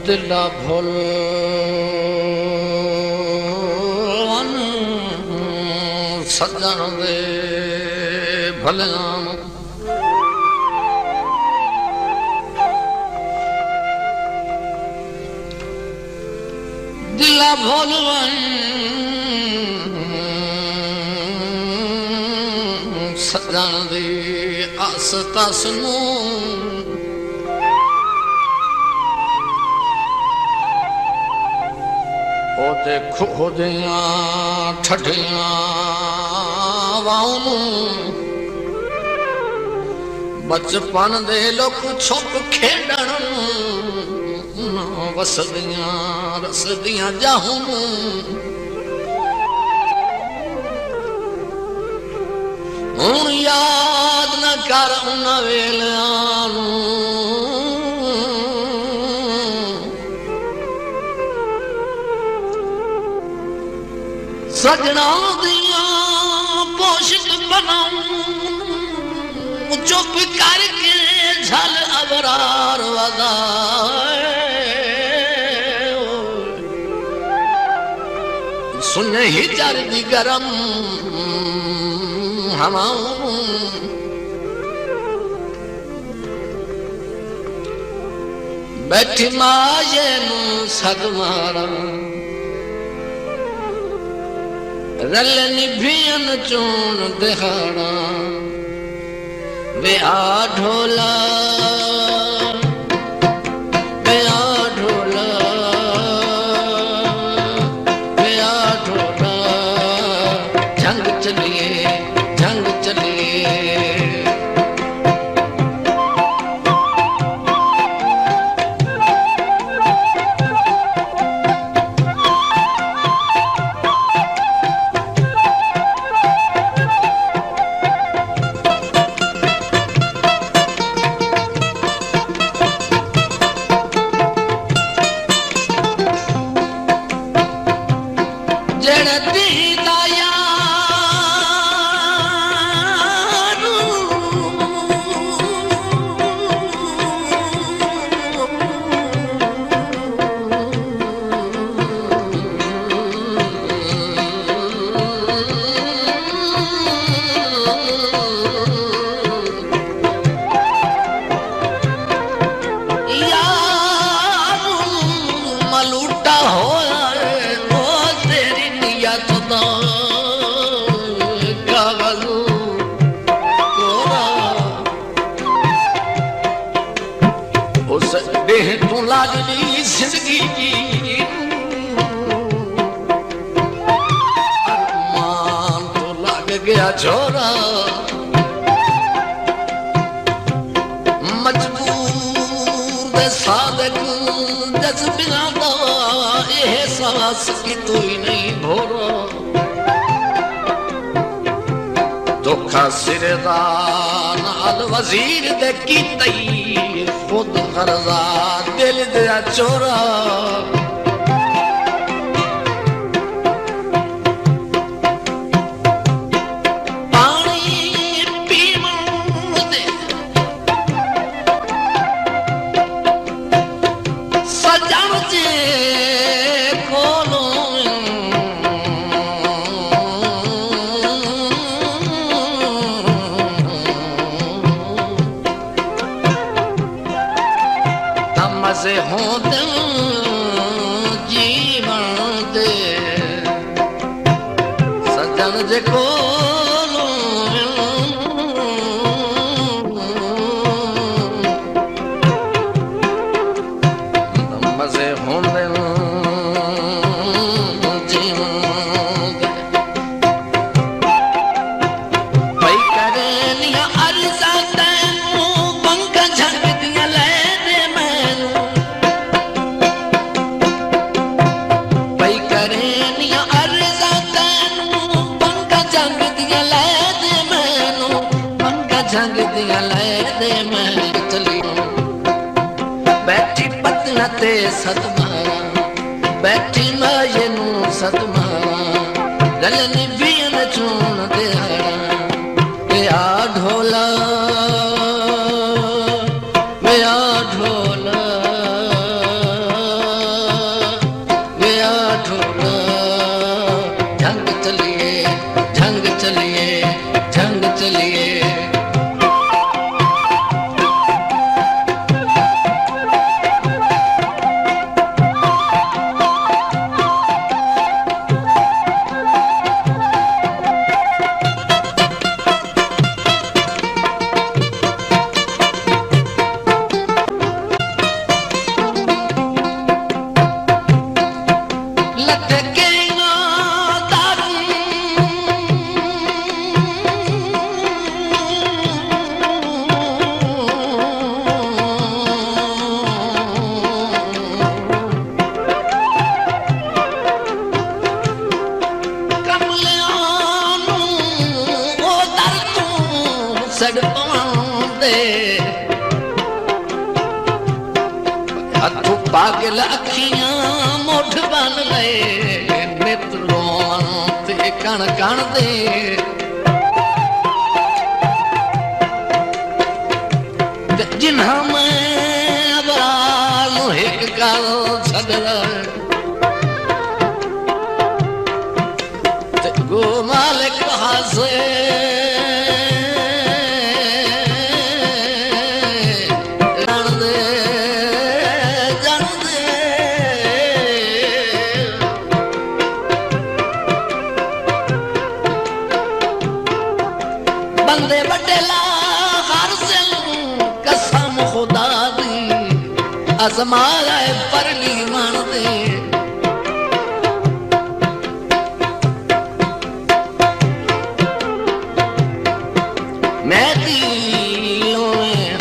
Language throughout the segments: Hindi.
दिला भोल सजन दे भलियां दिला भोल सजन दे आस तस नू ओदे खुदियां ठठियां वाऊं बचपन दे लोग छुप खेडण वसदियां रसदियां जाहूं हुण याद न कर उन वेलियां सजना दिया पोषक बनाऊं चुप करके झल अबरार वदाए सुन ही जर्दी गरम हवाऊं बैठी माये नू सदमारा रल निभियन चून दिहाड़ा वे आ ढोला वे आ ढोला वे आ ढोला जंग चलिए जंग चलिए तू लागनी जिंदगी की अरमान तो लग गया छोरा मजबूर दे सादक जज्बियां दा एहसास की तू ही नहीं भोरा धोखा सिरदा नाल वजीर दे की तई खुद गर्जा दिल दिया चोरा पानी पीवूं दे सजन जे कोलों मजे होते जीवन दे सजन जे कोलों मजे होते जीवन दे भाई करे लिया अर्जा तैनू पंख झंग दिया ले दे मैनू जंग दिया ले दे मैं चली बैठी पतना ते सतमारा बैठी माये नू सतमारा गल निभियन चून दिहाड़ा ए आ ढोला मैं आ ढोला हथू पागल अखियां मुठ बन गए मित्रों ते कण कण दे जिन्हां मैं अबराल एक गल छड़ ते गो मालिक हासे बंदे बटेला हर सिल कसम खुदा दी अजमाया परली मन दे मैं दिलों में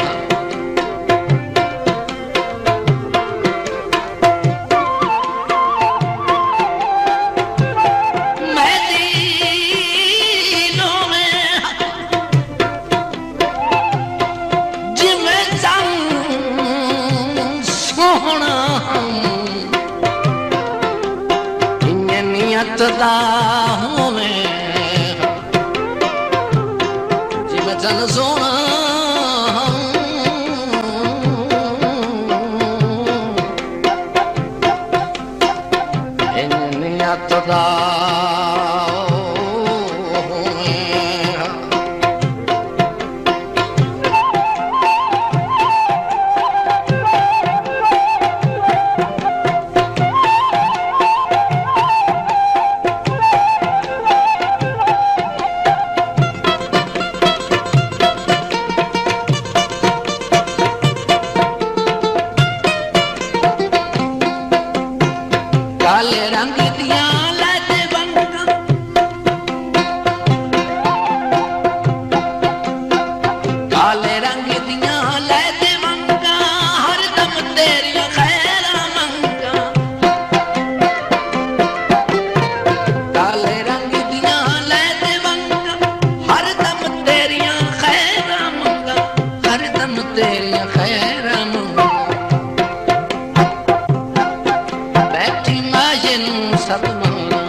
मैं दिलों में जिमें चंद सोहना इन्हें नियत दा हूँ मैं जिमें चंद सोहना इन्हें नियत दा काले रंग दिया लाते बंगा काले रंग दिया लाते बंगा हर दम तेरिया खैरा मंगा काले रंग दिया लाते बंगा हर दम तेरिया खैरा मंगा हर दम तेरिया खैरा मंगा सतमाना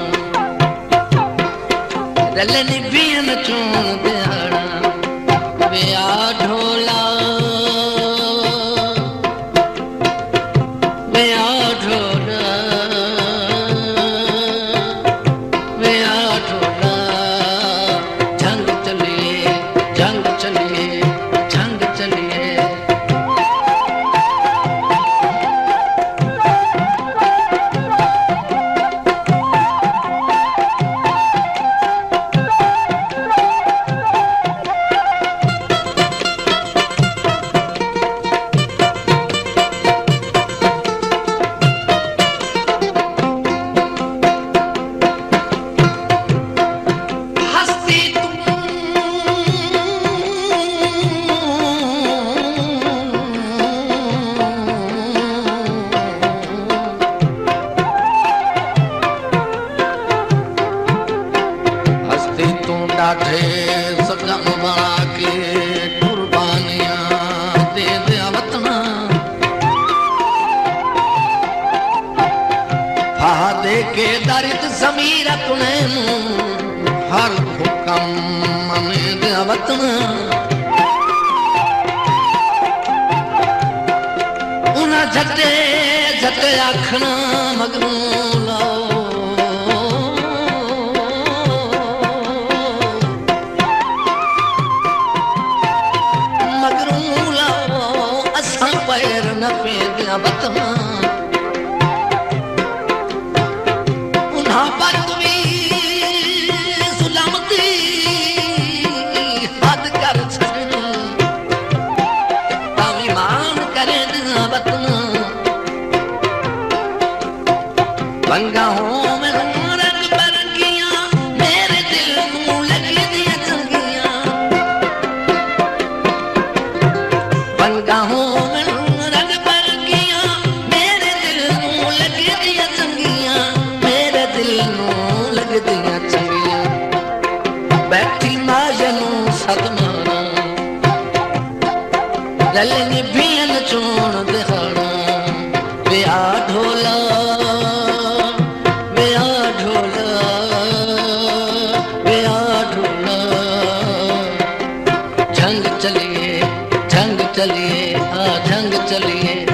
रलनी बीन चून दिहाड़ा विया ढोला विया ढोला विया ढोला जंग चलिए जंग चलिए जंग चलिए डाठे सजन बना के कुर्बानियां दे दे वतना फहा दे के दरित समीर अपने हर हुक्म मने दे वतना उन्हें झटे झटे आखना मगनू लाओ पैर न पेदिया बतमा उन्हां पर भी सुलमती हद कर छड़नी तावी मान करे दिया बतमा बंगा हो मैं रंग बरगियां मेरे दिल नूं लगी दिया चंगियां बंगा हो बैठी माजनू सदमाना ललनी बीन चोण दिहाड़ा संग चलिए।